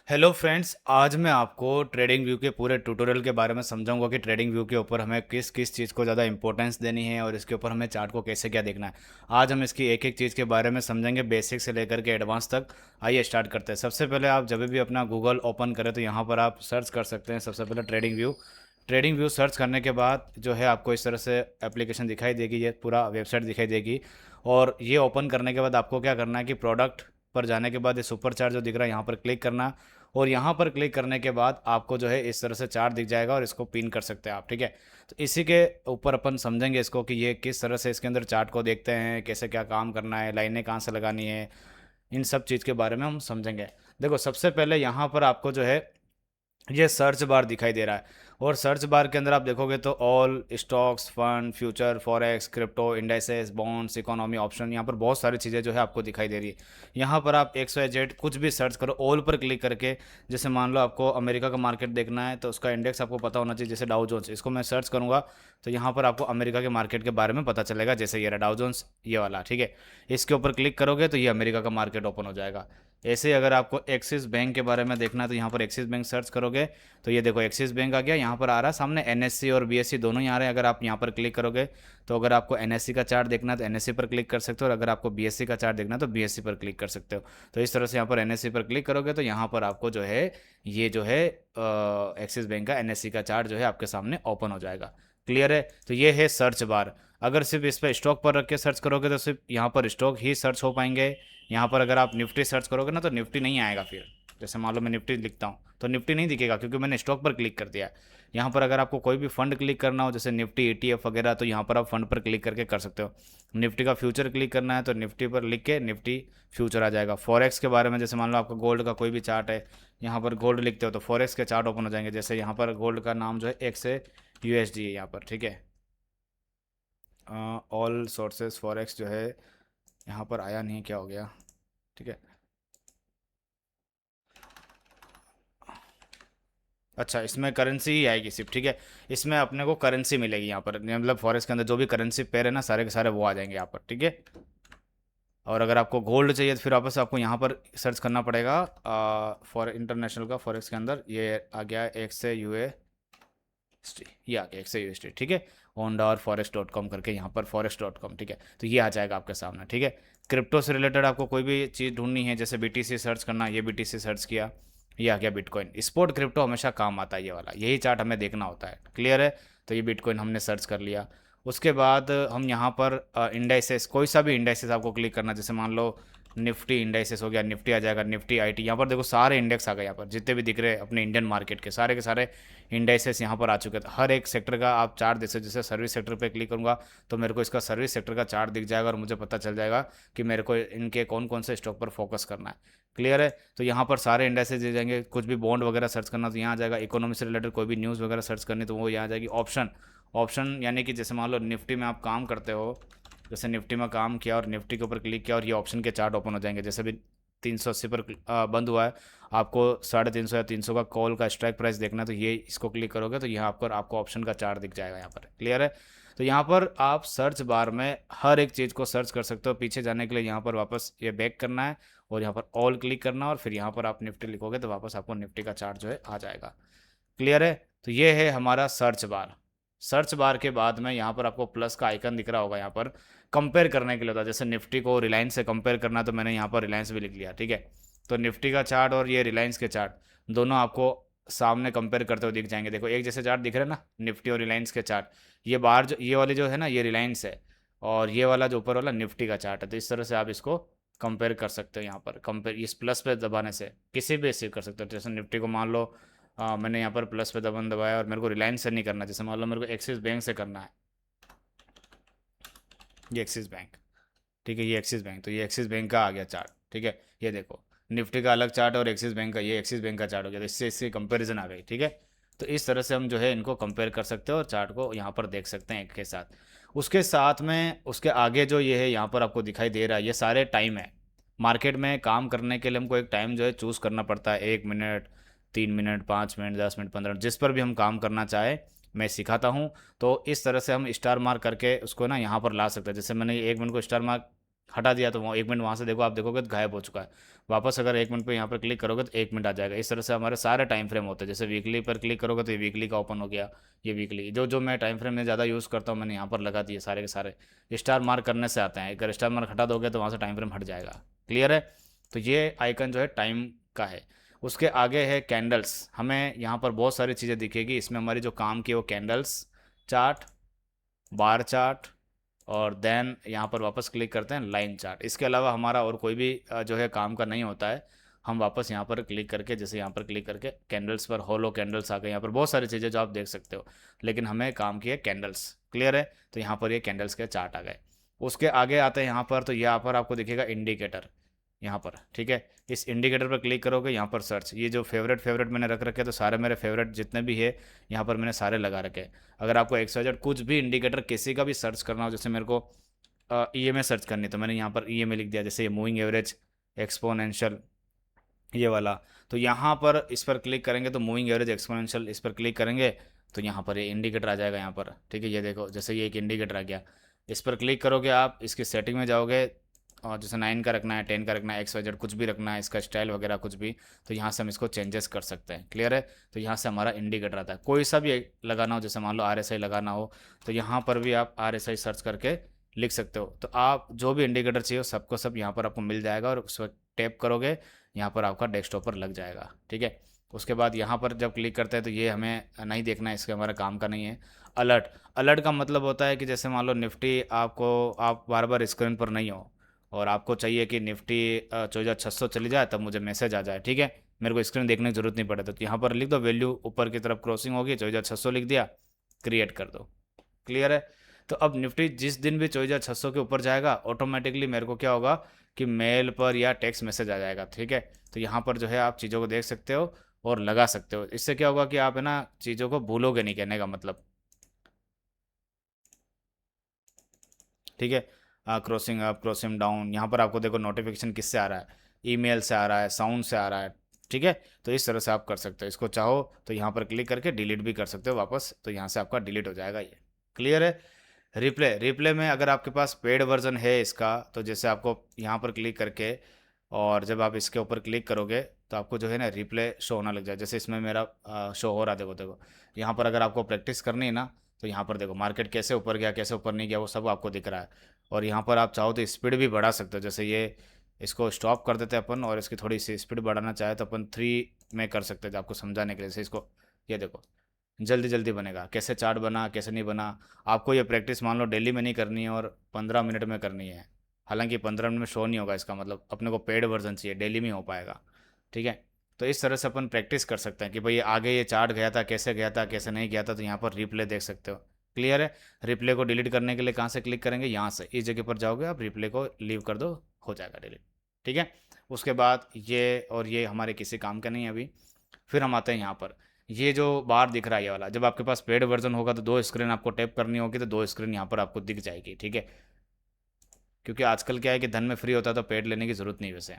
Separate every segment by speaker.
Speaker 1: Hello friends, आज मैं आपको ट्रेडिंग व्यू के पूरे ट्यूटोरियल के बारे में समझाऊंगा कि ट्रेडिंग व्यू के ऊपर हमें किस किस चीज़ को ज़्यादा इंपॉर्टेंस देनी है और इसके ऊपर हमें चार्ट को कैसे क्या देखना है। आज हम इसकी एक एक चीज़ के बारे में समझेंगे, बेसिक से लेकर के एडवांस तक। आइए स्टार्ट करते हैं। सबसे पहले आप जब भी अपना गूगल ओपन करें तो यहाँ पर आप सर्च कर सकते हैं। सबसे पहले ट्रेडिंग व्यू सर्च करने के बाद जो है आपको इस तरह से एप्लीकेशन दिखाई देगी, ये पूरा वेबसाइट दिखाई देगी। और ये ओपन करने के बाद आपको क्या करना है कि प्रोडक्ट पर जाने के बाद ये सुपर चार्ट जो दिख रहा है यहाँ पर क्लिक करना। और यहाँ पर क्लिक करने के बाद आपको जो है इस तरह से चार्ट दिख जाएगा और इसको पिन कर सकते हैं आप, ठीक है। तो इसी के ऊपर अपन समझेंगे इसको कि ये किस तरह से इसके अंदर चार्ट को देखते हैं, कैसे क्या काम करना है, लाइनें कहाँ से लगानी है, इन सब चीज़ के बारे में हम समझेंगे। देखो, सबसे पहले यहाँ पर आपको जो है ये सर्च बार दिखाई दे रहा है। और सर्च बार के अंदर आप देखोगे तो all stocks, fund, future, forex, crypto, indices, bonds, economy, option, यहाँ पर बहुत सारी चीज़ें जो है आपको दिखाई दे रही है। यहाँ पर आप XYZ कुछ भी सर्च करो, ऑल पर क्लिक करके। जैसे मान लो आपको अमेरिका का मार्केट देखना है तो उसका इंडेक्स आपको पता होना चाहिए, जैसे डाउ जोन्स। इसको मैं सर्च करूँगा तो यहाँ पर आपको अमेरिका के मार्केट के बारे में पता चलेगा, जैसे ये रहा डाउ जोन्स, ये वाला, ठीक है। इसके ऊपर क्लिक करोगे तो ये अमेरिका का मार्केट ओपन हो जाएगा। ऐसे ही अगर आपको एक्सिस बैंक के बारे में देखना है तो यहाँ पर एक्सिस बैंक सर्च करोगे तो ये देखो एक्सिस बैंक आ गया। यहाँ पर आ रहा है सामने NSE और BSE दोनों ही आ रहे हैं। अगर आप यहाँ पर क्लिक करोगे तो अगर आपको NSE का चार्ट देखना है तो NSE पर क्लिक कर सकते हो, और अगर आपको BSE का चार्ट देखना है तो BSE पर क्लिक कर सकते हो। तो इस तरह से यहाँ पर NSE पर क्लिक करोगे तो यहाँ पर आपको जो है ये जो है एक्सिस बैंक का NSE का चार्ट जो है आपके सामने ओपन हो जाएगा। क्लियर है? तो ये है सर्च बार। अगर सिर्फ इस पर स्टॉक पर रख के सर्च करोगे तो सिर्फ यहाँ पर स्टॉक ही सर्च हो पाएंगे। यहाँ पर अगर आप निफ्टी सर्च करोगे ना तो निफ्टी नहीं आएगा। फिर जैसे मान लो मैं निफ्टी लिखता हूँ तो निफ्टी नहीं दिखेगा क्योंकि मैंने स्टॉक पर क्लिक कर दिया है। यहाँ पर अगर आपको कोई भी फंड क्लिक करना हो, जैसे निफ्टी ETF वगैरह, तो यहाँ पर आप फंड पर क्लिक करके कर सकते हो। निफ्टी का फ्यूचर क्लिक करना है तो निफ्टी पर लिख के निफ्टी फ्यूचर आ जाएगा। फॉरेक्स के बारे में जैसे मान लो आपका गोल्ड का कोई भी चार्ट है, यहाँ पर गोल्ड लिखते हो तो फॉरेक्स के चार्ट ओपन हो जाएंगे। जैसे यहाँ पर गोल्ड का नाम जो है एक्स है, USD है यहाँ पर, ठीक है। ऑल सोर्सेस फॉरेक्स जो है यहाँ पर आया नहीं, क्या हो गया, ठीक है। अच्छा, इसमें करेंसी ही आएगी सिर्फ, ठीक है। इसमें अपने को करेंसी मिलेगी यहाँ पर, मतलब फॉरेक्स के अंदर जो भी करेंसी पेयर है ना, सारे के सारे वो आ जाएंगे यहाँ पर, ठीक है। और अगर आपको गोल्ड चाहिए तो फिर वापस आपको यहाँ पर सर्च करना पड़ेगा। फॉर इंटरनेशनल का फॉरेक्स के अंदर ये आ गया एक्स से USD, ये आ गया एक्स से USD, ठीक है। ओंडा और फॉरेक्स.com करके यहाँ पर फॉरेक्स.com, ठीक है। तो ये आ जाएगा आपके सामने, ठीक है। क्रिप्टो से रिलेटेड आपको कोई भी चीज़ ढूंढनी है, जैसे BTC सर्च करना, ये BTC सर्च किया, ये आ गया बिटकॉइन। स्पॉट क्रिप्टो हमेशा काम आता है, ये वाला, यही चार्ट हमें देखना होता है। क्लियर है? तो ये बिटकॉइन हमने सर्च कर लिया। उसके बाद हम यहाँ पर इंडाइसेस, कोई सा भी इंडाइसेस आपको क्लिक करना, जैसे मान लो निफ्टी इंडाइसेस हो गया, निफ्टी आ जाएगा, निफ्टी IT। यहाँ पर देखो सारे इंडेक्स आ गए, यहाँ पर जितने भी दिख रहे हैं अपने इंडियन मार्केट के सारे इंडाइसेस यहाँ पर आ चुके हैं। तो हर एक सेक्टर का आप चार्ट देख सकते। जैसे सर्विस सेक्टर पे क्लिक करूँगा तो मेरे को इसका सर्विस सेक्टर का चार्ट दिख जाएगा और मुझे पता चल जाएगा कि मेरे को इनके कौन कौन से स्टॉक पर फोकस करना है। क्लियर है? तो यहाँ पर सारे इंडाइसेस दे जाएंगे। कुछ भी बॉन्ड वगैरह सर्च करना तो यहाँ आ जाएगा। इकोनॉमी से रिलेटेड कोई भी न्यूज़ वगैरह सर्च करनी तो वो यहाँ आ जाएगी। ऑप्शन, ऑप्शन यानी कि जैसे मान लो निफ्टी में आप काम करते हो, जैसे निफ्टी में काम किया और निफ्टी के ऊपर क्लिक किया और ये ऑप्शन के चार्ट ओपन हो जाएंगे। जैसे भी 380 पर बंद हुआ है, आपको 350 या 300 का कॉल का स्ट्राइक प्राइस देखना है तो ये इसको क्लिक करोगे तो यहाँ पर आपको ऑप्शन का चार्ट दिख जाएगा यहाँ पर। क्लियर है? तो यहाँ पर आप सर्च बार में हर एक चीज़ को सर्च कर सकते हो। पीछे जाने के लिए यहाँ पर वापस ये बैक करना है और यहाँ पर ऑल क्लिक करना है और फिर यहाँ पर आप निफ्टी लिखोगे तो वापस आपको निफ्टी का चार्ट जो है आ जाएगा। क्लियर है? तो ये है हमारा सर्च बार। सर्च बार के बाद में यहाँ पर आपको प्लस का आइकन दिख रहा होगा, यहाँ पर कंपेयर करने के लिए होता है। जैसे निफ्टी को रिलायंस से कंपेयर करना है तो मैंने यहाँ पर रिलायंस भी लिख लिया, ठीक है। तो निफ्टी का चार्ट और ये रिलायंस के चार्ट दोनों आपको सामने कंपेयर करते हुए दिख जाएंगे। देखो एक जैसे चार्ट दिख रहे हैं ना, निफ्टी और रिलायंस के चार्ट। ये बाहर जो ये वाली जो है ना, ये रिलायंस है और ये वाला जो ऊपर वाला निफ्टी का चार्ट है। तो इस तरह से आप इसको कंपेयर कर सकते हो। यहाँ पर कंपेयर इस प्लस पे दबाने से किसी भी अचीव कर सकते हो। जैसे निफ्टी को मान लो मैंने यहाँ पर प्लस पे दबन दबाया और मेरे को रिलायंस से नहीं करना, जैसे मान लो मेरे को एक्सिस बैंक से करना है, ये एक्सिस बैंक, ठीक है, ये एक्सिस बैंक। तो ये एक्सिस बैंक का आ गया चार्ट, ठीक है। ये देखो निफ्टी का अलग चार्ट और एक्सिस बैंक का, ये एक्सिस बैंक का चार्ट हो गया। तो इससे इससे कंपैरिजन आ गई, ठीक है। तो इस तरह से हम जो है इनको कंपेयर कर सकते हो और चार्ट को यहाँ पर देख सकते हैं एक के साथ। उसके साथ में उसके आगे जो ये है यहाँ पर आपको दिखाई दे रहा है, ये सारे टाइम है। मार्केट में काम करने के लिए हमको एक टाइम जो है चूज़ करना पड़ता है। 1 minute, 3 minute, 5 minute, 10 minute, 15 minute, जिस पर भी हम काम करना चाहे मैं सिखाता हूँ। तो इस तरह से हम स्टार मार्क करके उसको ना यहाँ पर ला सकते हैं। जैसे मैंने 1 मिनट को स्टार मार्क हटा दिया तो वो 1 मिनट वहाँ से देखो, आप देखोगे तो गायब हो चुका है। वापस अगर 1 मिनट पे यहाँ पर क्लिक करोगे तो 1 मिनट आ जाएगा। इस तरह से हमारे सारे टाइम फ्रेम होते हैं। जैसे वीकली पर क्लिक करोगे तो ये वीकली का ओपन हो गया, ये वीकली जो जो मैं टाइम फ्रेम में ज़्यादा यूज़ करता हूँ मैंने यहाँ पर लगा दिए सारे के सारे। स्टार मार्क करने से आते हैं, अगर स्टार मार्क हटा दोगे तो वहाँ से टाइम फ्रेम हट जाएगा। क्लियर है? तो ये आइकन जो है टाइम का है। उसके आगे है कैंडल्स। हमें यहाँ पर बहुत सारी चीज़ें दिखेगी, इसमें हमारी जो काम की है वो कैंडल्स, चार्ट, बार चार्ट, और देन यहाँ पर वापस क्लिक करते हैं लाइन चार्ट। इसके अलावा हमारा और कोई भी जो है काम का नहीं होता है। हम वापस यहाँ पर क्लिक करके, जैसे यहाँ पर क्लिक करके कैंडल्स पर, होलो कैंडल्स आ गए, यहाँ पर बहुत सारी चीज़ें जो आप देख सकते हो, लेकिन हमें काम की है कैंडल्स। क्लियर है? तो यहाँ पर ये कैंडल्स के चार्ट आ गए। उसके आगे आते हैं यहाँ पर, तो यहाँ पर आपको दिखेगा इंडिकेटर यहाँ पर। ठीक है, इस इंडिकेटर पर क्लिक करोगे, यहाँ पर सर्च, ये जो फेवरेट फेवरेट मैंने रख रखे हैं, तो सारे मेरे फेवरेट जितने भी है यहाँ पर मैंने सारे लगा रखे हैं। अगर आपको XYZ कुछ भी इंडिकेटर किसी का भी सर्च करना हो, जैसे मेरे को EMA सर्च करनी, तो मैंने यहाँ पर EMA लिख दिया, जैसे ये मूविंग एवरेज एक्सपोनेंशियल, ये वाला। तो यहाँ पर इस पर क्लिक करेंगे तो मूविंग एवरेज एक्सपोनेंशियल, इस पर क्लिक करेंगे तो यहाँ पर ये इंडिकेटर आ जाएगा यहाँ पर। ठीक है, ये देखो, जैसे ये एक इंडिकेटर आ गया। इस पर क्लिक करोगे, आप इसकी सेटिंग में जाओगे, और जैसे 9 का रखना है, 10 का रखना है, XYZ कुछ भी रखना है, इसका स्टाइल वगैरह कुछ भी, तो यहाँ से हम इसको चेंजेस कर सकते हैं। क्लियर है? तो यहाँ से हमारा इंडिकेटर आता है। कोई सा भी लगाना हो, जैसे मान लो RSI लगाना हो, तो यहाँ पर भी आप RSI सर्च करके लिख सकते हो। तो आप जो भी इंडिकेटर चाहिए सबको सब यहाँ पर आपको मिल जाएगा, और उस पर टैप करोगे, यहाँ पर आपका डेस्कटॉप पर लग जाएगा। ठीक है, उसके बाद यहाँ पर जब क्लिक करते हैं तो ये हमें नहीं देखना है, इसके हमारा काम का नहीं है। अलर्ट, अलर्ट का मतलब होता है कि जैसे मान लो निफ्टी आपको, आप बार बार स्क्रीन पर नहीं हो और आपको चाहिए कि निफ्टी 14,600 चली जाए, तब मुझे मैसेज आ जाए। ठीक है, मेरे को स्क्रीन देखने की जरूरत नहीं पड़े, तो यहाँ पर लिख दो वैल्यू ऊपर की तरफ क्रॉसिंग होगी, 14,600 लिख दिया, क्रिएट कर दो। क्लियर है? तो अब निफ्टी जिस दिन भी 14,600 के ऊपर जाएगा, ऑटोमेटिकली मेरे को क्या होगा कि मेल पर या टेक्स्ट मैसेज आ जाएगा। ठीक है, तो यहाँ पर जो है आप चीज़ों को देख सकते हो और लगा सकते हो। इससे क्या होगा कि आप है ना चीज़ों को भूलोगे नहीं, कहने का मतलब। ठीक है, क्रॉसिंग अप, क्रॉसिंग डाउन, यहाँ पर आपको देखो नोटिफिकेशन किससे आ रहा है, ईमेल से आ रहा है, साउंड से आ रहा है। ठीक है, तो इस तरह से आप कर सकते हो। इसको चाहो तो यहाँ पर क्लिक करके डिलीट भी कर सकते हो वापस, तो यहाँ से आपका डिलीट हो जाएगा ये। क्लियर है? रिप्ले, रिप्ले में अगर आपके पास पेड वर्जन है इसका, तो जैसे आपको यहाँ पर क्लिक करके, और जब आप इसके ऊपर क्लिक करोगे तो आपको जो है ना रिप्ले शो होना लग जाए। जैसे इसमें मेरा शो हो रहा है, देखो देखो, यहाँ पर अगर आपको प्रैक्टिस करनी है ना, तो यहाँ पर देखो मार्केट कैसे ऊपर गया, कैसे ऊपर नहीं गया, वो सब आपको दिख रहा है। और यहाँ पर आप चाहो तो स्पीड भी बढ़ा सकते हो, जैसे ये इसको स्टॉप कर देते हैं अपन, और इसकी थोड़ी सी स्पीड बढ़ाना चाहे तो अपन 3 में कर सकते हैं, आपको समझाने के लिए। जैसे इसको, ये देखो, जल्दी जल्दी बनेगा, कैसे चार्ट बना कैसे नहीं बना। आपको ये प्रैक्टिस मान लो डेली में नहीं करनी है और 15 मिनट में करनी है। हालांकि 15 मिनट में शो नहीं होगा, इसका मतलब अपने को पेड वर्जन चाहिए, डेली में हो पाएगा। ठीक है, तो इस तरह से अपन प्रैक्टिस कर सकते हैं कि भाई आगे ये चार्ट गया था कैसे नहीं गया था, तो यहाँ पर रिप्ले देख सकते हो। क्लियर है? रिप्ले को डिलीट करने के लिए कहाँ से क्लिक करेंगे, यहाँ से इस जगह पर जाओगे आप, रिप्ले को लीव कर दो, हो जाएगा डिलीट। ठीक है, उसके बाद ये और ये हमारे किसी काम का नहीं है अभी। फिर हम आते हैं यहाँ पर, ये जो बार दिख रहा है ये वाला, जब आपके पास पेड वर्जन होगा तो 2 स्क्रीन आपको टैप करनी होगी, तो 2 स्क्रीन यहाँ पर आपको दिख जाएगी। ठीक है, क्योंकि आजकल क्या है कि धन में फ्री होता है तो पेड लेने की ज़रूरत नहीं वैसे।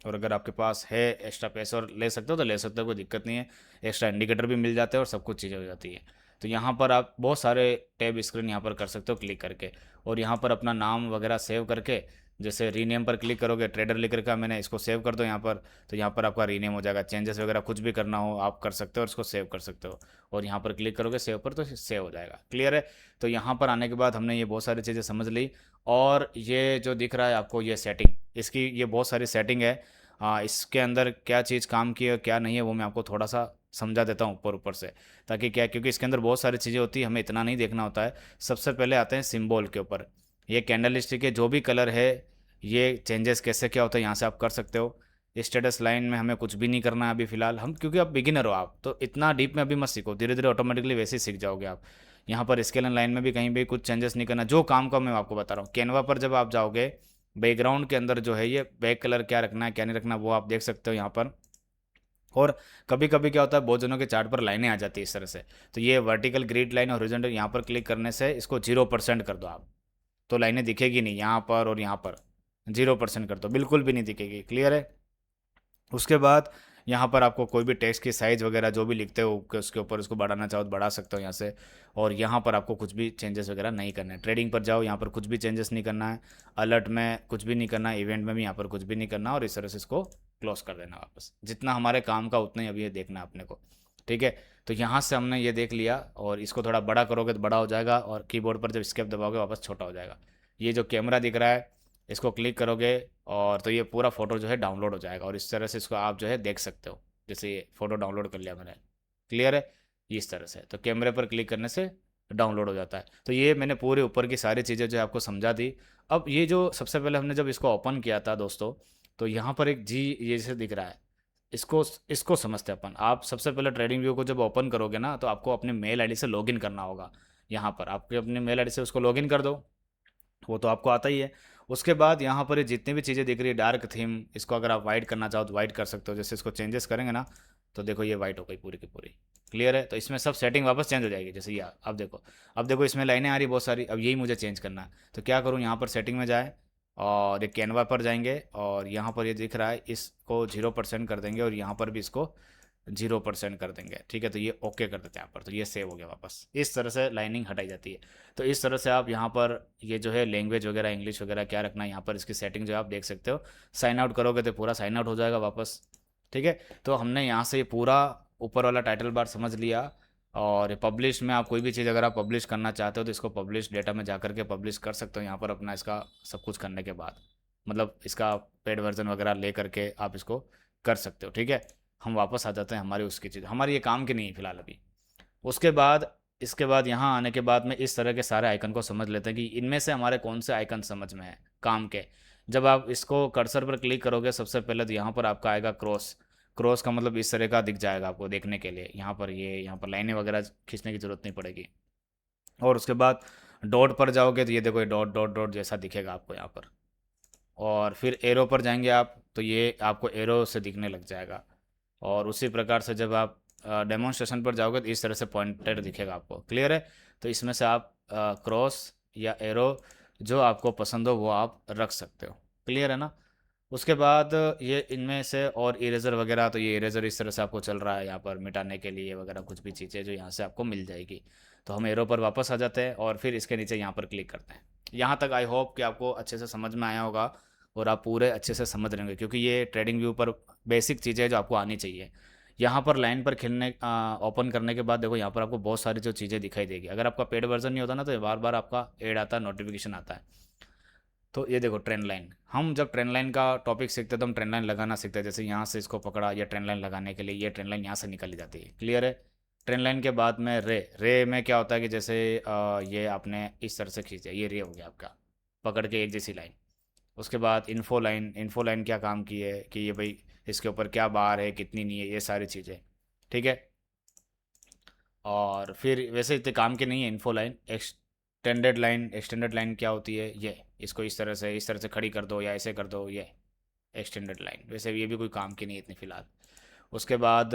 Speaker 1: और अगर आपके पास है एक्स्ट्रा पैसे और ले सकते हो तो ले सकते हो, कोई दिक्कत नहीं है। एक्स्ट्रा इंडिकेटर भी मिल जाते हैं और सब कुछ चीज़ें हो जाती है। तो यहाँ पर आप बहुत सारे टैब स्क्रीन यहाँ पर कर सकते हो क्लिक करके, और यहाँ पर अपना नाम वगैरह सेव करके, जैसे रीनेम पर क्लिक करोगे, ट्रेडर लिख रखा मैंने, इसको सेव कर दो यहाँ पर, तो यहाँ पर आपका रीनेम हो जाएगा। चेंजेस वगैरह कुछ भी करना हो आप कर सकते हो और इसको सेव कर सकते हो, और यहाँ पर क्लिक करोगे सेव पर तो सेव हो जाएगा। क्लियर है? तो यहाँ पर आने के बाद हमने ये बहुत सारी चीज़ें समझ ली। और ये जो दिख रहा है आपको ये सेटिंग, इसकी ये बहुत सारी सेटिंग है। इसके अंदर क्या चीज़ काम की है क्या नहीं है वो मैं आपको थोड़ा सा समझा देता हूँ ऊपर ऊपर से, ताकि क्या, क्योंकि इसके अंदर बहुत सारी चीज़ें होती है, हमें इतना नहीं देखना होता है। सबसे पहले आते हैं सिंबल के ऊपर। ये कैंडल स्टिक के जो भी कलर है, ये चेंजेस कैसे क्या होता है यहाँ से आप कर सकते हो। स्टेटस लाइन में हमें कुछ भी नहीं करना है अभी फ़िलहाल हम, क्योंकि आप बिगिनर हो, आप तो इतना डीप में अभी मत सीखो, धीरे धीरे ऑटोमेटिकली वैसे ही सीख जाओगे आप। यहाँ पर स्केल एंड लाइन में भी कहीं भी कुछ चेंजेस नहीं करना, जो काम का मैं आपको बता रहा हूँ। कैनवा पर जब आप जाओगे, बैकग्राउंड के अंदर जो है ये बैक कलर क्या रखना है क्या नहीं रखना वो आप देख सकते हो यहाँ पर। और कभी कभी क्या होता है बहुत जनों के चार्ट पर लाइनें आ जाती है इस तरह से, तो ये वर्टिकल ग्रिड लाइन और हॉरिजॉन्टल यहाँ पर क्लिक करने से इसको 0% कर दो आप, तो लाइनें दिखेगी नहीं यहाँ पर, और यहाँ पर 0% कर दो, बिल्कुल भी नहीं दिखेगी। क्लियर है? उसके बाद यहाँ पर आपको कोई भी टेक्स्ट की साइज़ वगैरह जो भी लिखते हो कि उसके ऊपर उसको बढ़ाना चाहो तो बढ़ा सकते हो यहाँ से। और यहाँ पर आपको कुछ भी चेंजेस वगैरह नहीं करना है। ट्रेडिंग पर जाओ, यहाँ पर कुछ भी चेंजेस नहीं करना है। अलर्ट में कुछ भी नहीं करना है, इवेंट में भी यहाँ पर कुछ भी नहीं करना, और इस तरह से इसको क्लोज कर देना वापस। जितना हमारे काम का उतना ही अभी ये देखना है अपने को, ठीक है। तो यहाँ से हमने ये देख लिया, और इसको थोड़ा बड़ा करोगे तो बड़ा हो जाएगा, और कीबोर्ड पर जब एस्केप दबाओगे वापस छोटा हो जाएगा। ये जो कैमरा दिख रहा है इसको क्लिक करोगे, और तो ये पूरा फ़ोटो जो है डाउनलोड हो जाएगा, और इस तरह से इसको आप जो है देख सकते हो। जैसे ये फ़ोटो डाउनलोड कर लिया मैंने, क्लियर है। ये इस तरह से तो कैमरे पर क्लिक करने से डाउनलोड हो जाता है। तो ये मैंने पूरे ऊपर की सारी चीज़ें जो है आपको समझा दी। अब ये जो सबसे पहले हमने जब इसको ओपन किया था दोस्तों, तो यहाँ पर एक जी ये जैसे दिख रहा है, इसको इसको समझते हैं अपन। आप सबसे पहले ट्रेडिंग व्यू को जब ओपन करोगे ना, तो आपको अपने मेल आईडी से लॉगिन करना होगा। यहाँ पर आपके अपने मेल आईडी से उसको लॉगिन कर दो, वो तो आपको आता ही है। उसके बाद यहाँ पर ये जितनी भी चीज़ें दिख रही है डार्क थीम, इसको अगर आप वाइट करना चाहो तो वाइट कर सकते हो। जैसे इसको चेंजेस करेंगे ना, तो देखो ये वाइट हो गई पूरी की पूरी, क्लियर है। तो इसमें सब सेटिंग वापस चेंज हो जाएगी। जैसे ये अब देखो इसमें लाइनें आ रही बहुत सारी। अब यही मुझे चेंज करना है, तो क्या करूँ, यहाँ पर सेटिंग में जाए और एक कैनवा पर जाएंगे, और यहाँ पर ये दिख रहा है इसको 0% कर देंगे, और यहाँ पर भी इसको 0% कर देंगे, ठीक है। तो ये ओके कर देते हैं यहाँ पर, तो ये सेव हो गया वापस। इस तरह से लाइनिंग हटाई जाती है। तो इस तरह से आप यहाँ पर ये जो है लैंग्वेज वगैरह इंग्लिश वगैरह क्या रखना है, यहाँ पर इसकी सेटिंग जो है आप देख सकते हो। साइन आउट करोगे तो पूरा साइन आउट हो जाएगा वापस, ठीक है। तो हमने यहाँ से ये पूरा ऊपर वाला टाइटल बार समझ लिया। और पब्लिश में आप कोई भी चीज़ अगर आप पब्लिश करना चाहते हो तो इसको पब्लिश डेटा में जा करके पब्लिश कर सकते हो यहाँ पर अपना, इसका सब कुछ करने के बाद, मतलब इसका पेड वर्जन वगैरह ले करके आप इसको कर सकते हो, ठीक है। हम वापस आ जाते हैं हमारी उसकी चीज़, हमारी ये काम की नहीं है फिलहाल अभी। उसके बाद इसके बाद यहाँ आने के बाद में इस तरह के सारे आइकन को समझ लेते हैं कि इनमें से हमारे कौन से आइकन समझ में है काम के। जब आप इसको कर्सर पर क्लिक करोगे सबसे पहले, तो यहाँ पर आपका आएगा क्रॉस। क्रॉस का मतलब इस तरह का दिख जाएगा आपको देखने के लिए। यहाँ पर यहाँ पर लाइनें वगैरह खींचने की ज़रूरत नहीं पड़ेगी। और उसके बाद डॉट पर जाओगे तो ये देखो ये डॉट डॉट डॉट जैसा दिखेगा आपको यहाँ पर। और फिर एरो पर जाएंगे आप, तो ये आपको एरो से दिखने लग जाएगा। और उसी प्रकार से जब आप डेमोन्स्ट्रेशन पर जाओगे तो इस तरह से पॉइंटेड दिखेगा आपको, क्लियर है। तो इसमें से आप क्रॉस या एरो जो आपको पसंद हो वो आप रख सकते हो, क्लियर है ना। उसके बाद ये इनमें से और इरेजर वगैरह, तो ये इरेजर इस तरह से आपको चल रहा है यहाँ पर मिटाने के लिए वगैरह कुछ भी चीज़ें जो यहाँ से आपको मिल जाएगी। तो हम एरो पर वापस आ जाते हैं और फिर इसके नीचे यहाँ पर क्लिक करते हैं। यहाँ तक आई होप कि आपको अच्छे से समझ में आया होगा, और आप पूरे अच्छे से समझ रहे होंगे, क्योंकि ये ट्रेडिंग व्यू पर बेसिक चीज़ें जो आपको आनी चाहिए। यहाँ पर लाइन पर खेलने ओपन करने के बाद देखो यहाँ पर आपको बहुत सारी जो चीज़ें दिखाई देगी। अगर आपका पेड वर्जन नहीं होता ना, तो बार बार आपका ऐड आता है, नोटिफिकेशन आता है। तो ये देखो ट्रेंड लाइन, हम जब ट्रेंड लाइन का टॉपिक सीखते हैं तो हम ट्रेंड लाइन लगाना सीखते हैं। जैसे यहाँ से इसको पकड़ा, ये ट्रेंड लाइन लगाने के लिए ये ट्रेंड लाइन यहाँ से निकली जाती है, क्लियर है। ट्रेंड लाइन के बाद में रे में क्या होता है कि जैसे ये आपने इस तरह से खींचा, ये रे हो गया आपका पकड़ के एक जैसी लाइन। उसके बाद इन्फो लाइन, इन्फो लाइन क्या काम की है कि ये भाई इसके ऊपर क्या बार है कितनी नहीं है, ये सारी चीज़ें, ठीक है। और फिर वैसे इतने काम की नहीं है info line. Extended line, extended line क्या होती है, ये इसको इस तरह से खड़ी कर दो या ऐसे कर दो, ये एक्सटेंडेड लाइन। वैसे ये भी कोई काम की नहीं है इतनी फ़िलहाल। उसके बाद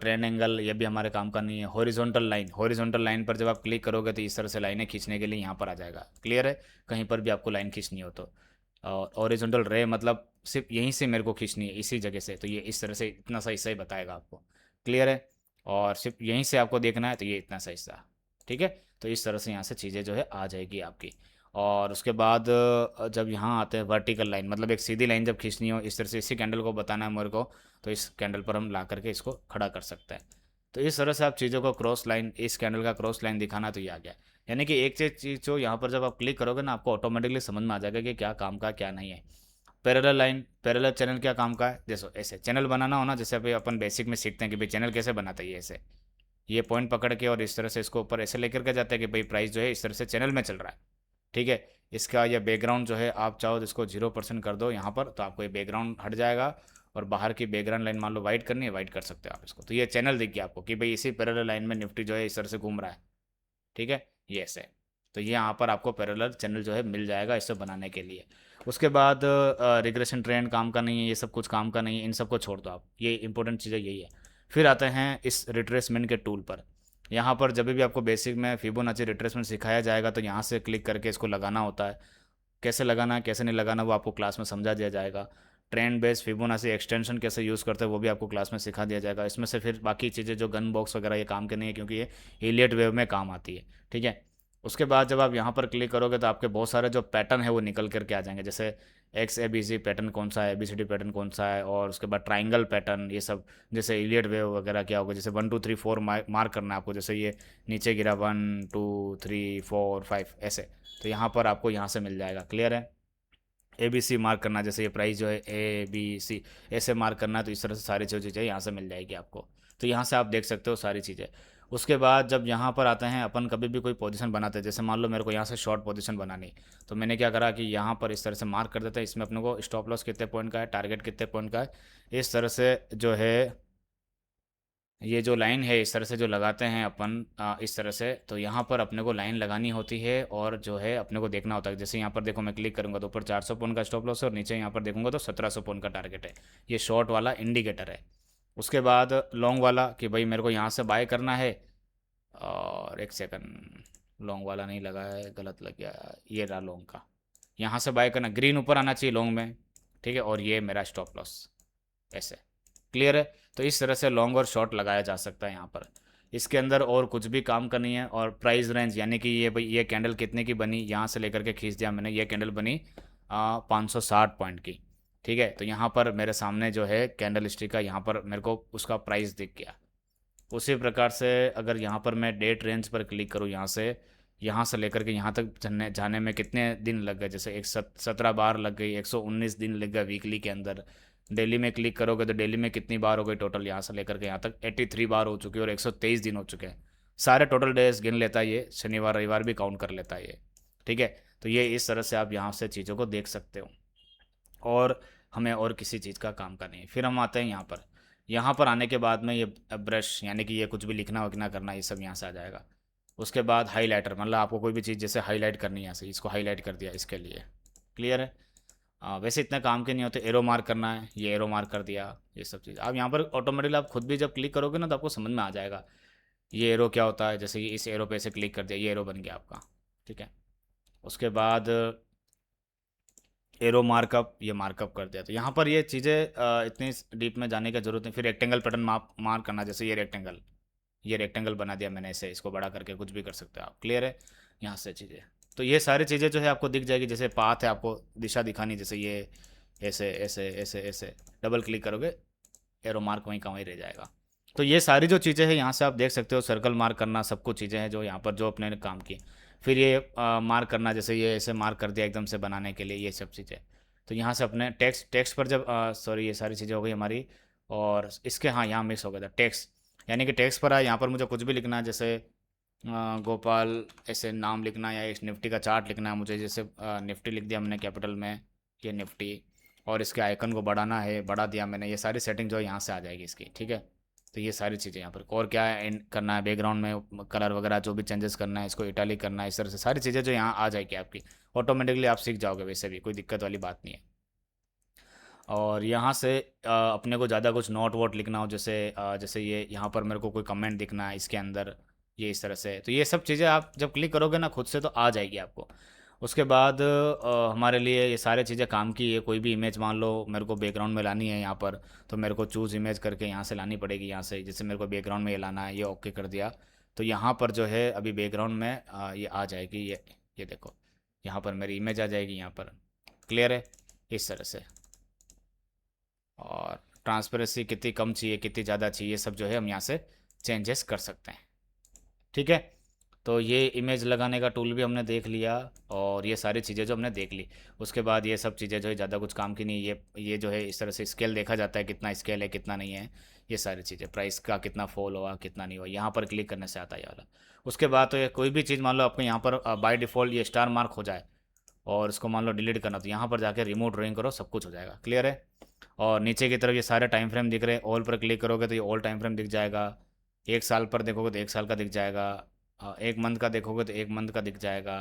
Speaker 1: ट्रेंड एंगल, ये भी हमारे काम का नहीं है। हॉरिजॉन्टल लाइन, हॉरिजॉन्टल लाइन पर जब आप क्लिक करोगे तो इस तरह से लाइनें खींचने के लिए यहाँ पर आ जाएगा, क्लियर है। कहीं पर भी आपको लाइन खींचनी हो तो। और हॉरिजॉन्टल रे मतलब सिर्फ यहीं से मेरे को खींचनी है इसी जगह से, तो ये इस तरह से इतना सा हिस्सा ही बताएगा आपको, क्लियर है। और सिर्फ यहीं से आपको देखना है तो ये इतना सा हिस्सा, ठीक है। तो इस तरह से यहाँ से चीज़ें जो है आ जाएगी आपकी। और उसके बाद जब यहाँ आते हैं वर्टिकल लाइन, मतलब एक सीधी लाइन जब खींचनी हो इस तरह से, इसी कैंडल को बताना है मेरे को, तो इस कैंडल पर हम ला करके इसको खड़ा कर सकते हैं। तो इस तरह से आप चीज़ों को क्रॉस लाइन, इस कैंडल का क्रॉस लाइन दिखाना, तो ये आ गया। यानी कि एक चीज़ जो यहाँ पर जब आप क्लिक करोगे ना, आपको ऑटोमेटिकली समझ में आ जाएगा कि क्या काम का क्या नहीं है। पैरेलल लाइन, पैरेलल चैनल क्या काम का है, जैसे ऐसे चैनल बनाना हो ना, जैसे अभी अपन बेसिक में सीखते हैं कि भाई चैनल कैसे बनाता है, ये ऐसे ये पॉइंट पकड़ के और इस तरह से इसको ऊपर ऐसे लेकर के जाते हैं कि भाई प्राइस जो है इस तरह से चैनल में चल रहा है, ठीक है। इसका ये बैकग्राउंड जो है आप चाहो तो इसको 0% कर दो यहाँ पर, तो आपको ये बैकग्राउंड हट जाएगा। और बाहर की बैकग्राउंड लाइन मान लो वाइट करनी है, वाइट कर सकते हो आप इसको। तो ये चैनल दिख गया आपको कि भाई इसी पैरेलल लाइन में निफ्टी जो है इस तरह से घूम रहा है, ठीक है, ये ऐसे। तो ये यहाँ पर आपको पैरेलल चैनल जो है मिल जाएगा इसे बनाने के लिए। उसके बाद रिग्रेशन ट्रेंड काम का नहीं है, ये सब कुछ काम का नहीं है, इन सब को छोड़ दो आप, ये इंपॉर्टेंट चीज़ें यही है। फिर आते हैं इस रिट्रेसमेंट के टूल पर। यहाँ पर जब भी आपको बेसिक में फिबोनाची रिट्रेसमेंट सिखाया जाएगा तो यहाँ से क्लिक करके इसको लगाना होता है। कैसे लगाना है कैसे नहीं लगाना वो आपको क्लास में समझा दिया जाएगा। ट्रेंड बेस फिबोनाची एक्सटेंशन कैसे यूज़ करते हैं वो भी आपको क्लास में सिखा दिया जाएगा। इसमें से फिर बाकी चीज़ें जो गन बॉक्स वगैरह ये काम के नहीं है, क्योंकि ये इलियट वेव में काम आती है, ठीक है। उसके बाद जब आप यहाँ पर क्लिक करोगे तो आपके बहुत सारे जो पैटर्न है वो निकल करके आ जाएंगे, जैसे x A B C pattern कौन सा है, A B C D pattern कौन सा है, और उसके बाद ट्राइंगल पैटर्न, ये सब जैसे इलियट वेव वगैरह क्या होगा, जैसे 1 2 3 4 मार्क करना है आपको, जैसे ये नीचे गिरा 1 2 3 4 5 ऐसे, तो यहाँ पर आपको यहाँ से मिल जाएगा। क्लियर है। ए बी सी मार्क करना, जैसे ये प्राइस जो है ए बी सी ऐसे मार्क करना है, तो इस तरह से सारी चीज़ें यहाँ से मिल जाएगी आपको। तो यहाँ से आप देख सकते हो सारी चीज़ें। उसके बाद जब यहाँ पर आते हैं, अपन कभी भी कोई पोजीशन बनाते हैं, जैसे मान लो मेरे को यहाँ से शॉर्ट पोजीशन बनानी, तो मैंने क्या करा कि यहाँ पर इस तरह से मार्क कर देते हैं। इसमें अपने को स्टॉप लॉस कितने पॉइंट का है, टारगेट कितने पॉइंट का है, इस तरह से जो है ये जो लाइन है इस तरह से जो लगाते हैं अपन, इस तरह से, तो यहाँ पर अपने को लाइन लगानी होती है और जो है अपने को देखना होता है। जैसे यहाँ पर देखो, मैं क्लिक करूँगा तो ऊपर 400 पॉइंट का स्टॉप लॉस है, और नीचे यहाँ पर देखूंगा तो 1700 पॉइंट का टारगेट है। ये शॉर्ट वाला इंडिकेटर है। उसके बाद लॉन्ग वाला, कि भाई मेरे को यहाँ से बाय करना है, और एक सेकंड, लॉन्ग वाला नहीं लगा है, गलत लग गया, ये रहा लॉन्ग का। यहाँ से बाय करना, ग्रीन ऊपर आना चाहिए लॉन्ग में, ठीक है, और ये मेरा स्टॉप लॉस ऐसे। क्लियर है। तो इस तरह से लॉन्ग और शॉर्ट लगाया जा सकता है यहाँ पर। इसके अंदर और कुछ भी काम करनी है। और प्राइस रेंज, यानी कि ये भाई ये कैंडल कितने की बनी, यहाँ से लेकर के खींच दिया मैंने, ये कैंडल बनी 560 पॉइंट की, ठीक है। तो यहाँ पर मेरे सामने जो है कैंडल स्टिक का, यहाँ पर मेरे को उसका प्राइस दिख गया। उसी प्रकार से अगर यहाँ पर मैं डेट रेंज पर क्लिक करूँ, यहाँ से लेकर के यहाँ तक जाने जाने में कितने दिन लग गए, जैसे 17 बार लग गई, 119 दिन लग गया वीकली के अंदर। डेली में क्लिक करोगे तो डेली में कितनी बार हो गई टोटल, यहाँ से लेकर के यहाँ तक 83 बार हो चुकी है, और 123 दिन हो चुके हैं। सारे टोटल डेज गिन लेता है ये, शनिवार रविवार भी काउंट कर लेता है ये, ठीक है। तो ये इस तरह से आप यहाँ से चीज़ों को देख सकते हो। और हमें और किसी चीज़ का काम का नहीं है। फिर हम आते हैं यहाँ पर। यहाँ पर आने के बाद में ये ब्रश, यानी कि ये कुछ भी लिखना वखना करना, ये सब यहाँ से आ जाएगा। उसके बाद हाईलाइटर, मतलब आपको कोई भी चीज़ जैसे हाईलाइट करनी है, यहाँ से इसको हाईलाइट कर दिया इसके लिए। क्लियर है। वैसे इतने काम के नहीं होते। एरो मार्क करना है, ये एरो मार्क कर दिया, ये सब चीज़ आप यहाँ पर ऑटोमेटिकली आप खुद भी जब क्लिक करोगे ना तो आपको समझ में आ जाएगा ये एरो क्या होता है। जैसे कि इस एरो पे से क्लिक कर दिया, ये एरो बन गया आपका, ठीक है। उसके बाद एरो मार्कअप, ये मार्कअप कर दिया। तो यहाँ पर ये चीज़ें इतनी डीप में जाने की जरूरत नहीं। फिर रेक्टेंगल पैटर्न मार्क करना, जैसे ये रेक्टेंगल बना दिया मैंने, इसे इसको बड़ा करके कुछ भी कर सकते हो आप। क्लियर है। यहाँ से चीज़ें, तो ये सारी चीज़ें जो है आपको दिख जाएगी। जैसे पाथ है, आपको दिशा दिखानी, जैसे ये ऐसे ऐसे ऐसे ऐसे, डबल क्लिक करोगे एरो मार्क वहीं का वहीं रह जाएगा। तो ये सारी जो चीज़ें हैं यहाँ से आप देख सकते हो। सर्कल मार्क करना, सब कुछ चीज़ें हैं जो यहाँ पर जो अपने ने काम की। फिर ये मार्क करना, जैसे ये ऐसे मार्क कर दिया एकदम से बनाने के लिए, ये सब चीज़ें। तो यहाँ से अपने टेक्स्ट टेक्स्ट पर जब सॉरी, ये सारी चीज़ें हो गई हमारी। और इसके, हाँ, यहाँ मिक्स हो गया था टेक्स्ट, यानी कि टेक्स्ट पर है, यहाँ पर मुझे कुछ भी लिखना है, जैसे गोपाल ऐसे नाम लिखना, या इस निफ्टी का चार्ट लिखना है मुझे, जैसे निफ्टी लिख दिया मैंने कैपिटल में, ये निफ्टी, और इसके आइकन को बढ़ाना है, बढ़ा दिया मैंने। ये सारी सेटिंग जो है यहाँ से आ जाएगी इसकी, ठीक है। तो ये सारी चीज़ें यहाँ पर, और क्या है करना है, बैकग्राउंड में कलर वगैरह जो भी चेंजेस करना है, इसको इटालिक करना है, इस तरह से सारी चीज़ें जो यहाँ आ जाएगी आपकी ऑटोमेटिकली, आप सीख जाओगे, वैसे भी कोई दिक्कत वाली बात नहीं है। और यहाँ से अपने को ज़्यादा कुछ नोट वोट लिखना हो, जैसे ये यहाँ पर मेरे को कोई कमेंट दिखना है इसके अंदर, ये इस तरह से, तो ये सब चीज़ें आप जब क्लिक करोगे ना खुद से तो आ जाएगी आपको। उसके बाद हमारे लिए ये सारी चीज़ें काम की है। कोई भी इमेज मान लो मेरे को बैकग्राउंड में लानी है यहाँ पर, तो मेरे को चूज़ इमेज करके यहाँ से लानी पड़ेगी। यहाँ से जैसे मेरे को बैकग्राउंड में ये लाना है, ये ओके कर दिया, तो यहाँ पर जो है अभी बैकग्राउंड में ये आ जाएगी, ये देखो, यहाँ पर मेरी इमेज आ जाएगी यहाँ पर। क्लियर है। इस तरह से। और ट्रांसपेरेंसी कितनी कम चाहिए, कितनी ज़्यादा चाहिए, सब जो है हम यहाँ से चेंजेस कर सकते हैं, ठीक है। तो ये इमेज लगाने का टूल भी हमने देख लिया, और ये सारी चीज़ें जो हमने देख ली। उसके बाद ये सब चीज़ें जो है ज़्यादा कुछ काम की नहीं। ये जो है इस तरह से स्केल देखा जाता है, कितना स्केल है कितना नहीं है, ये सारी चीज़ें, प्राइस का कितना फॉल हुआ कितना नहीं हुआ, यहाँ पर क्लिक करने से आता है ये वाला। उसके बाद तो ये कोई भी चीज़ मान लो आपको यहाँ पर बाय डिफ़ॉल्ट ये स्टार मार्क हो जाए, और इसको मान लो डिलीट करना, तो यहाँ पर जाके रिमूव ड्राइंग करो, सब कुछ हो जाएगा। क्लियर है। और नीचे की तरफ ये सारे टाइम फ्रेम दिख रहे हैं, ऑल पर क्लिक करोगे तो ये ऑल टाइम फ्रेम दिख जाएगा। 1 साल पर देखोगे तो 1 साल का दिख जाएगा। 1 मंथ का देखोगे तो 1 मंथ का दिख जाएगा।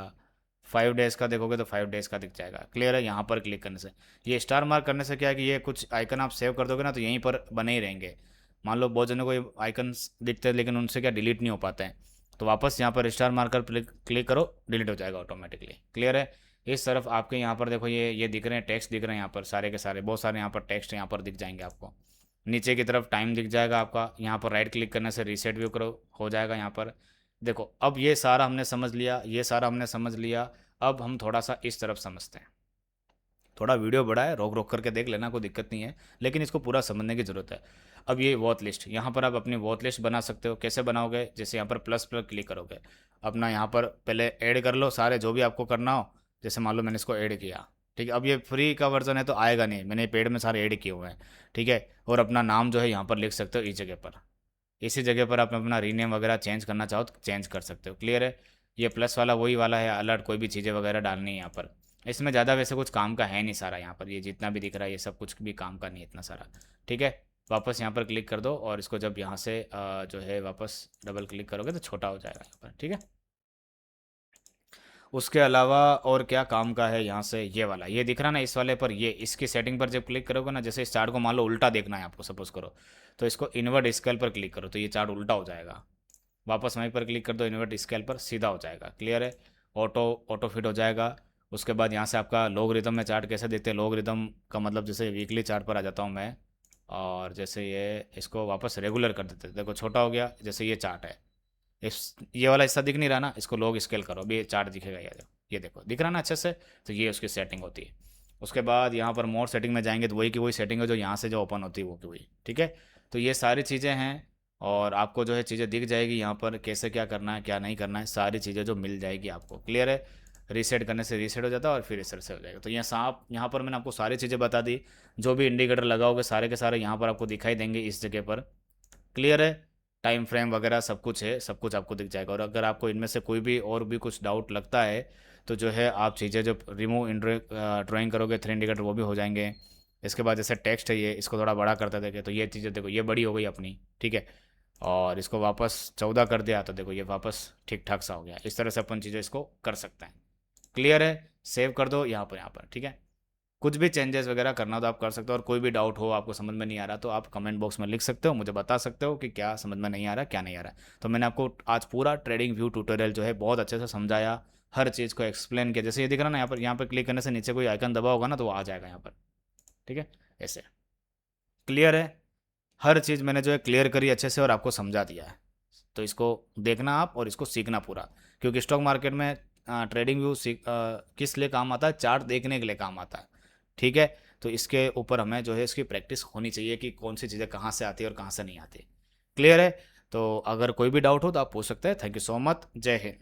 Speaker 1: 5 डेज़ का देखोगे तो 5 डेज़ का दिख जाएगा। क्लियर है। यहाँ पर क्लिक करने से, ये स्टार मार्क करने से क्या है कि ये कुछ आइकन आप सेव कर दोगे ना तो यहीं पर बने ही रहेंगे। मान लो बहुत जनों को ये आइकन्स दिखते हैं लेकिन उनसे क्या डिलीट नहीं हो पाते हैं, तो वापस यहाँ पर स्टार मार्कर क्लिक करो, डिलीट हो जाएगा ऑटोमेटिकली। क्लियर है। इस तरफ आपके यहाँ पर देखो ये दिख रहे हैं, टेक्स्ट दिख रहे हैं यहाँ पर सारे के सारे, बहुत सारे यहाँ पर टेक्स्ट यहाँ पर दिख जाएंगे आपको। नीचे की तरफ टाइम दिख जाएगा आपका, यहाँ पर राइट क्लिक करने से रीसेट व्यू करो हो जाएगा यहाँ पर। देखो अब ये सारा हमने समझ लिया, ये सारा हमने समझ लिया। अब हम थोड़ा सा इस तरफ समझते हैं। थोड़ा वीडियो बड़ा है, रोक रोक करके देख लेना, कोई दिक्कत नहीं है, लेकिन इसको पूरा समझने की ज़रूरत है। अब ये वॉच लिस्ट, यहाँ पर आप अपनी वॉच लिस्ट बना सकते हो। कैसे बनाओगे, जैसे यहाँ पर प्लस पर क्लिक करोगे, अपना यहाँ पर पहले ऐड कर लो सारे जो भी आपको करना हो। जैसे मान लो मैंने इसको ऐड किया, ठीक है। अब ये फ्री का वर्जन है तो आएगा नहीं, मैंने पेड में सारे ऐड किए हुए हैं, ठीक है। और अपना नाम जो है यहाँ पर लिख सकते हो इस जगह पर। इसी जगह पर आप अपना रीनेम वगैरह चेंज करना चाहो तो चेंज कर सकते हो। क्लियर है। ये प्लस वाला वही वाला है, अलर्ट कोई भी चीज़ें वगैरह डालनी है यहाँ पर। इसमें ज़्यादा वैसे कुछ काम का है नहीं सारा, यहाँ पर ये जितना भी दिख रहा है ये सब कुछ भी काम का नहीं है इतना सारा, ठीक है। वापस यहाँ पर क्लिक कर दो और इसको जब यहाँ से जो है वापस डबल क्लिक करोगे तो छोटा हो जाएगा यहाँ पर, ठीक है। उसके अलावा और क्या काम का है यहाँ से, ये वाला ये दिख रहा ना इस वाले पर, ये इसकी सेटिंग पर जब क्लिक करोगे ना, जैसे इस चार्ट को मान लो उल्टा देखना है आपको, सपोज करो, तो इसको इन्वर्ट स्केल पर क्लिक करो तो ये चार्ट उल्टा हो जाएगा। वापस वहीं पर क्लिक कर दो इन्वर्ट स्केल पर, सीधा हो जाएगा। क्लियर है। ऑटो ऑटो फिट हो जाएगा। उसके बाद यहाँ से आपका लॉगरिदम में चार्ट कैसे देखते हैं, लॉगरिदम का मतलब जैसे वीकली चार्ट पर आ जाता हूँ मैं, और जैसे ये इसको वापस रेगुलर कर देते हैं। देखो छोटा हो गया, जैसे ये चार्ट है, इस ये वाला हिस्सा दिख नहीं रहा ना, इसको लॉग स्केल करो, अभी ये चार्ट दिखेगा, ये देखो दिख रहा ना अच्छे से। तो ये उसकी सेटिंग होती है। उसके बाद यहाँ पर मोर सेटिंग में जाएंगे तो वही की वही सेटिंग है जो यहाँ से जो ओपन होती है वो की वही, ठीक है। तो ये सारी चीज़ें हैं, और आपको जो है चीज़ें दिख जाएगी यहाँ पर, कैसे क्या करना है क्या नहीं करना है, सारी चीज़ें जो मिल जाएगी आपको। क्लियर है। रीसेट करने से रीसेट हो जाता है और फिर इस तरह से हो जाएगा। तो ये सांप यहाँ पर मैंने आपको सारी चीज़ें बता दी, जो भी इंडिकेटर लगाओगे सारे के सारे यहाँ पर आपको दिखाई देंगे इस जगह पर। क्लियर है। टाइम फ्रेम वगैरह सब कुछ है, सब कुछ आपको दिख जाएगा। और अगर आपको इनमें से कोई भी और भी कुछ डाउट लगता है तो जो है आप चीज़ें जो रिमूव ड्राइंग करोगे 3 इंडिकेटर वो भी हो जाएंगे। इसके बाद जैसे टेक्स्ट है ये, इसको थोड़ा बड़ा करते देखे तो ये चीज़ें देखो ये बड़ी हो गई अपनी, ठीक है। और इसको वापस 14 कर दिया तो देखो ये वापस ठीक ठाक सा हो गया। इस तरह से अपन चीज़ें इसको कर सकते हैं। क्लियर है। सेव कर दो यहाँ पर, ठीक है। कुछ भी चेंजेस वगैरह करना हो तो आप कर सकते हो, और कोई भी डाउट हो आपको समझ में नहीं आ रहा तो आप कमेंट बॉक्स में लिख सकते हो, मुझे बता सकते हो कि क्या समझ में नहीं आ रहा क्या नहीं आ रहा। तो मैंने आपको आज पूरा ट्रेडिंग व्यू ट्यूटोरियल जो है बहुत अच्छे से समझाया, हर चीज़ को एक्सप्लेन किया। जैसे ये दिख रहा ना यहाँ पर क्लिक करने से नीचे कोई आइकन दबा होगा ना तो वो आ जाएगा यहाँ पर, ठीक है, ऐसे। क्लियर है। हर चीज़ मैंने जो है क्लियर करी अच्छे से और आपको समझा दिया है। तो इसको देखना आप और इसको सीखना पूरा, क्योंकि स्टॉक मार्केट में ट्रेडिंग व्यू किस लिए काम आता है, चार्ट देखने के लिए काम आता है, ठीक है। तो इसके ऊपर हमें जो है इसकी प्रैक्टिस होनी चाहिए कि कौन सी चीज़ें कहाँ से आती है और कहाँ से नहीं आती। क्लियर है। तो अगर कोई भी डाउट हो तो आप पूछ सकते हैं। Thank you so much. जय हिंद।